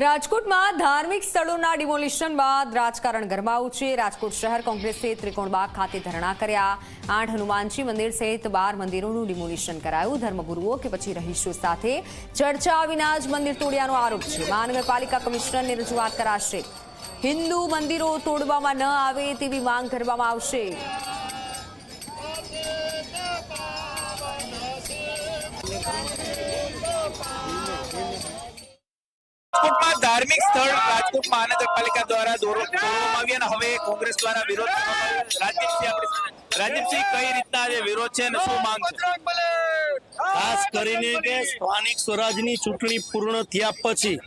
રાજકોટમાં ધાર્મિક સ્થળોના ડિમોલિશન બાદ રાજકારણ ગરમાયું છે। રાજકોટ શહેર કોંગ્રેસે ત્રિકોણબાગ ખાતે ધરણા કર્યા। 8 હનુમાનજી મંદિર સહિત 12 મંદિરોનું ડિમોલિશન કરાયું। ધર્મગુરુઓ કે પછી રહીશો સાથે ચર્ચા વિના જ મંદિર તોડ્યાનો આરોપ છે। મહાનગરપાલિકા કમિશનરને રજૂઆત કરાશે। હિન્દુ મંદિરો તોડવામાં ન આવે તેવી માંગ કરવામાં આવશે। રાજકોટમાં ધાર્મિક સ્થળ રાજકોટ મહાનગરપાલિકા દ્વારા દોરવામાં આવ્યા અને હવે કોંગ્રેસ દ્વારા વિરોધ કરવામાં આવ્યો। રાજદીપસિંહ, કઈ રીતના જે વિરોધ છે અને શું માંગ છે? ખાસ કરીને કે સ્થાનિક સ્વરાજની ચૂંટણી પૂર્ણ થયા પછી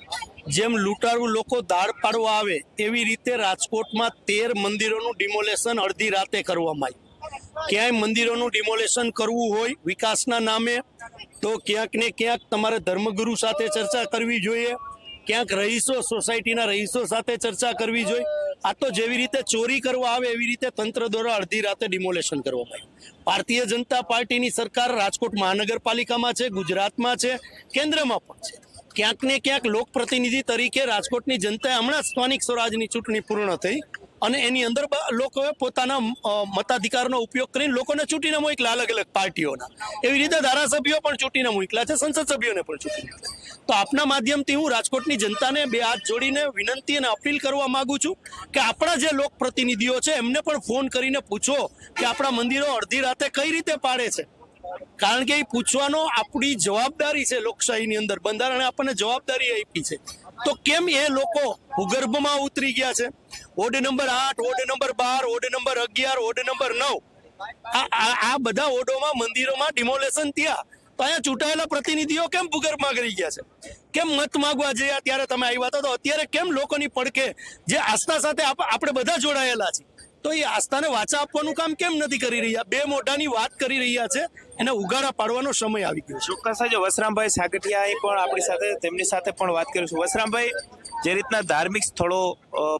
જેમ લૂંટારૂ લોકો દાળ પાડવા આવે એવી રીતે રાજકોટમાં 13 મંદિરોનું ડિમોલેશન અડધી રાતે કરવામાં આવ્યું। ક્યાંય મંદિરોનું ડિમોલેશન કરવું હોય વિકાસના નામે તો ક્યાંક ને ક્યાંક તમારે ધર્મગુરુ સાથે ચર્ચા કરવી જોઈએ, ક્યાંક રહીશો સોસાયટીના રહીશો સાથે ચર્ચા કરવી જોઈએ। આ તો જેવી રીતે ચોરી કરવા આવે એવી રીતે તંત્ર દ્વારા અડધી રાતે ડિમોલેશન કરવામાં આવ્યું। ભારતીય જનતા પાર્ટીની સરકાર રાજકોટ મહાનગરપાલિકામાં છે, ગુજરાતમાં છે, કેન્દ્રમાં પણ છે। ક્યાંક ને ક્યાંક લોકપ્રતિનિધિ તરીકે રાજકોટની જનતાએ હમણાં સ્થાનિક સ્વરાજની ચૂંટણી પૂર્ણ થઈ અને એની અંદર લોકોએ પોતાના મતાધિકારનો ઉપયોગ કરીને લોકોને ચૂંટીને મોકલા અલગ અલગ પાર્ટીઓના। એવી રીતે ધારાસભ્યો પણ ચૂંટીને મોકલા છે, સંસદ સભ્યોને પણ ચૂંટીને। તો આપના માધ્યમથી હું રાજકોટની જનતાને બે હાથ જોડીને વિનંતી અને અપીલ કરવા માંગુ છું કે આપણા જે લોકપ્રતિનિધિઓ છે એમને પણ ફોન કરીને પૂછો કે આપણા મંદિરો અડધી રાતે કઈ રીતે પાડે છે, કારણ કે એ પૂછવાનો આપણી જવાબદારી છે। લોકશાહીની અંદર બંધારણે આપણને જવાબદારી આપી છે, તો કેમ એ લોકો ભૂગર્ભમાં ઉતરી ગયા છે? Ward number 8, ward number 12, ward number 11, ward number 9 આ બધા વોર્ડોમાં મંદિરોમાં ડિમોલેશન થયા તો અહીંયા ચૂંટાયેલા પ્રતિનિધિઓ કેમ ભૂગર્ભમાં કરી ગયા છે? કેમ મત માંગવા જયા ત્યારે તમે આવ્યા હતા તો અત્યારે કેમ લોકોની પડખે જે આસ્થા સાથે આપણે બધા જોડાયેલા છીએ તો એ આસ્થાને વાચા આપવાનું કામ કેમ નથી કરી રહ્યા? બે મોઢાની વાત કરી રહ્યા છે, એને ઉગાડા પાડવાનો સમય આવી ગયો છે। ચોક્કસ જ વસરામભાઈ સાગઠિયા પણ આપણી સાથે, તેમની સાથે પણ વાત કરીશું। વસરામભાઈ, જે રીતના ધાર્મિક સ્થળો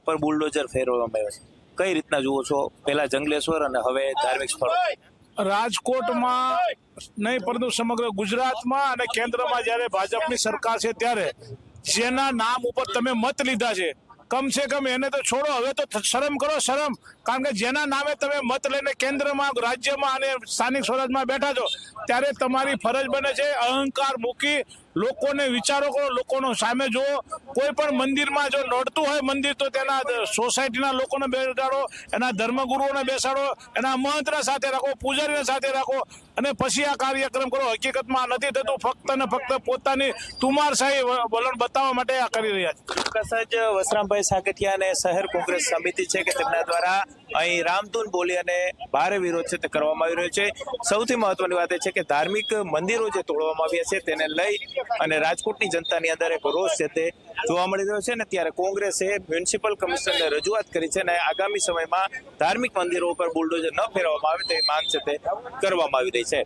પર બુલડોઝર ફેરવવામાં આવ્યો છે, કઈ રીતના જુઓ છો? પહેલા જંગલેશ્વર અને હવે ધાર્મિક સ્થળો રાજકોટમાં નહીં પરંતુ સમગ્ર ગુજરાતમાં અને કેન્દ્રમાં જ્યારે ભાજપની સરકાર છે ત્યારે જેના નામ ઉપર તમે મત લીધા છે કમસે કમ એને તો છોડો, હવે તો શરમ કરો, શરમ। કારણ કે જેના નામે તમે મત લઈને કેન્દ્રમાં, રાજ્યમાં અને સ્થાનિક સ્વરાજમાં બેઠા છો ત્યારે તમારી ફરજ બને છે અહંકાર મૂકી લોકોને વિચારો કરો, લોકોનો સામે જુઓ। કોઈ પણ મંદિરમાં જો નડતું હોય મંદિર તો તેના સોસાયટીના લોકોને બેસાડો, એના ધર્મગુરુઓને બેસાડો, એના મંત્ર સાથે રાખો, પૂજારીને સાથે રાખો અને પછી આ કાર્યક્રમ કરો। હકીકતમાં નથી થતું, ફક્ત ને ફક્ત પોતાની તુમારશાહી વલણ બતાવવા માટે આ કરી રહ્યા છે। ચોક્કસ જ વસરામભાઈ સાગઠિયા અને શહેર કોંગ્રેસ સમિતિ છે કે તેમના દ્વારા અહીં રામધૂન બોલી અને ભારે વિરોધ છે તે કરવામાં આવી રહ્યો છે। સૌથી મહત્વની વાત એ છે કે ધાર્મિક મંદિરો જે તોડવામાં આવ્યા છે તેને લઈ અને રાજકોટની જનતાની અંદર એક રોષ છે તે જોવા મળી રહ્યો છે ને ત્યારે કોંગ્રેસે મ્યુનિસિપલ કમિશનરને રજૂઆત કરી છે અને આગામી સમયમાં ધાર્મિક મંદિરો ઉપર બુલડોઝર ન ફેરવવામાં આવે તેવી માંગ છે તે કરવામાં આવી રહી છે।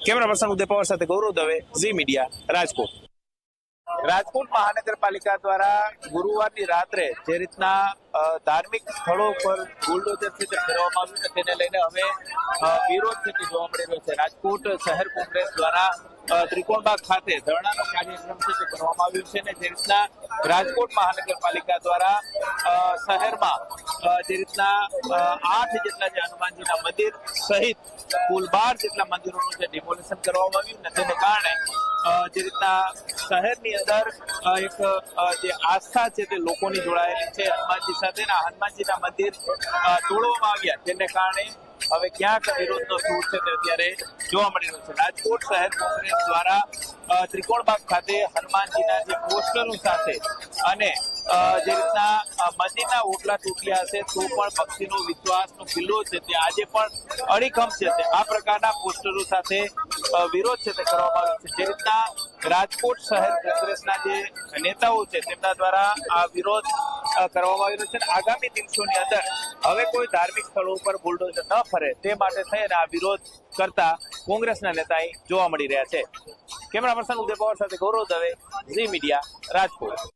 કેમેરા પર્સન ઉદય પવાર સાથે ગૌરવ દવે, ઝી મીડિયા, રાજકોટ। રાજકોટ મહાનગરપાલિકા દ્વારા ગુરુવારની રાત્રે જે રીતના ધાર્મિક સ્થળો પર બુલડોઝર છે તે ફેરવવામાં આવ્યું છે તેને લઈને હવે વિરોધ છે તે જોવા મળી રહ્યો છે। રાજકોટ શહેર કોંગ્રેસ દ્વારા ત્રિકોણબાગ ખાતે ધરણાનો કાર્યક્રમ છે તે કરવામાં આવ્યો છે અને જે રીતના રાજકોટ મહાનગરપાલિકા દ્વારા શહેરમાં જે રીતના 8 જેટલા જે હનુમાનજીના મંદિર સહિત કુલ 12 જેટલા મંદિરોનું જે ડિમોલેશન કરવામાં આવ્યું ને તેને કારણે જે રીતના શહેરની અંદર એક જે આસ્થા છે તે લોકોની જોડાયેલી છે હનુમાનજી સાથે, હનુમાનજીના મંદિર તોડવામાં આવ્યા તેને કારણે હવે ક્યાંક વિરોધનો સૂર છે તે અત્યારે જોવા મળી રહ્યો છે। રાજકોટ શહેર કોંગ્રેસ દ્વારા ત્રિકોણબાગ ખાતે હનુમાનજીના જે પોસ્ટરો સાથે અને જે રીતના મંદિરના ઓટલા તૂટ્યા હશે તો પણ ભક્તિનો વિશ્વાસનો કિલ્લો છે તે આજે પણ અડીખમ છે તે આ પ્રકારના પોસ્ટરો સાથે વિરોધ છે તે કરવામાં આવ્યો છે। જે રીતના રાજકોટ શહેર કોંગ્રેસના જે નેતાઓ છે તેમના દ્વારા આ વિરોધ કરવામાં આવી રહ્યો છે અને આગામી દિવસોની અંદર હવે કોઈ ધાર્મિક સ્થળો ઉપર બુલડોઝર ન ફરે તે માટે થઈને આ વિરોધ કરતા કોંગ્રેસના નેતા જોવા મળી રહ્યા છે। કેમેરા પર્સન ઉદય પવાર સાથે ગૌરવ દવે, ઝી મીડિયા, રાજકોટ।